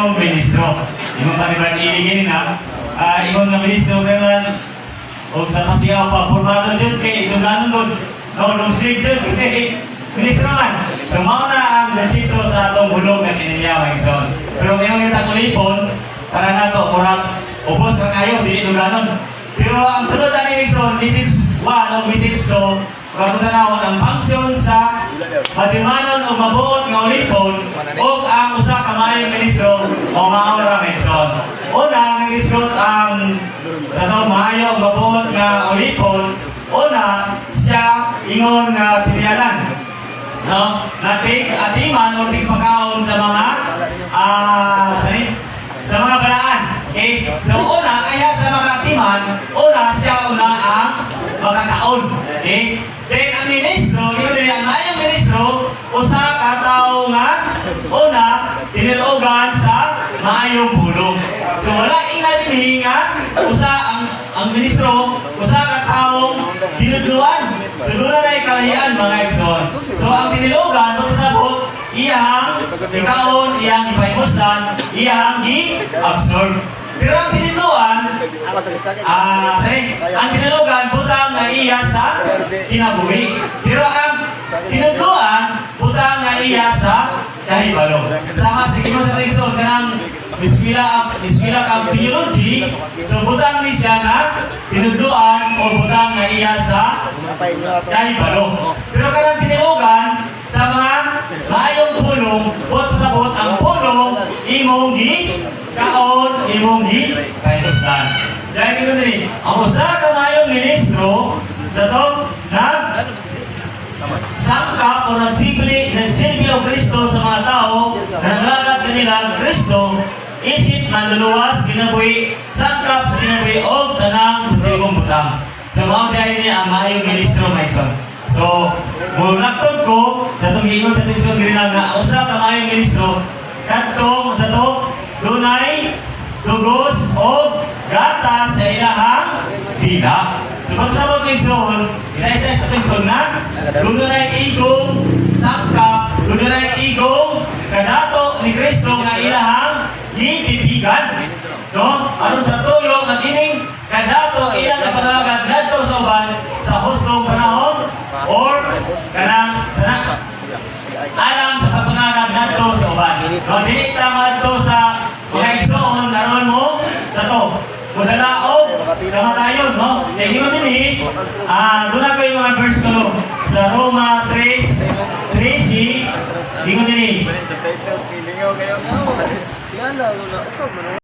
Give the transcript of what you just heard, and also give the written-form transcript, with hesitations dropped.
mayong ministro. Imong panibag iligin na, imong nga ministro kailan, o sa pasiyaw pa, formado dyan kay Duganon doon. No, nung sleep dyan, ministro man. So, mauna ang nagsito sa atong bulog na kiniliya, mga son. Pero ngayong yung takulipon, para na to, kurang ubos kang ayaw, di Duganon. Pero ang sunod na ni Nixon, Mrs. 1 o Mrs. 2, kakutanawon ang pangsyon sa matimanon o mabuot nga ulipon o ang usa ka maayong ministro o maura Nixon. Una, nag-isgot ang tatawag maayo o mabuot nga ulipon. Una, siya ingon nga pinyalan. No? Nating atiman o ting pagkaon sa mga sa mga balaan. Okay? So una, kaya sa mga atiman, una siya ang makakaon. Okay? Then ang ministro, yun din ang mayang ministro, usa ka tao nga una, tinilogan sa maayong pulong. So wala ina din nga usa ang ministro, usa ka taong dinudluan. So doon na kalahian mga ekson. So ang tinilogan, doon sabot, iyang ikaon, iyang ipaimustan, iyang gi-absorb. Pero ang tinidluan, ang tinilogan, butang na iya sa kinabuhi. Pero ang tinidluan, butang na iya sa kahibalo. Sama sa kimo sa tekson, kanang miskwila kang theology, so butang ni siya na tinidluan o butang na iya sa kahibalo. Pero kanang tinilogan, sa mga maayong pulong, bot ang pulong, imong kaon, imong kaimustan. Dahil ito din, ang usa ka maayong ministro, sa to, sangkap o nagsilbi o Kristo sa mga tao na naglagad kanila Kristo, isip manluluwas, kinabuhi, sangkap sa kinabuhi o tanang postigong butang. So, mga dahil niya ang maayong ministro, Maikson. So, mulaktod ko sa itong ingon sa teksyon ginag na usa ka maayong ministro kadtong sa to dunay dugos o gatas sa ilahang dila. So, pagsabot teksyon, isa-isa sa teksyon na dunay igong sangkap, dunay igong kadato ni Kristo nga ilahang gipipigan. No? Aron sa tuyo nga kining kadato ilang panalagad dadto sa uban sa hustong panahon or kanang sana alam sa pagpanalagad dadto sa uban. So dili tama to sa mga igsoon aron mo sa to mudala og kamatayon, no? Tingin din doon na kayo mga verse ko sa Roma 3:13 tingin din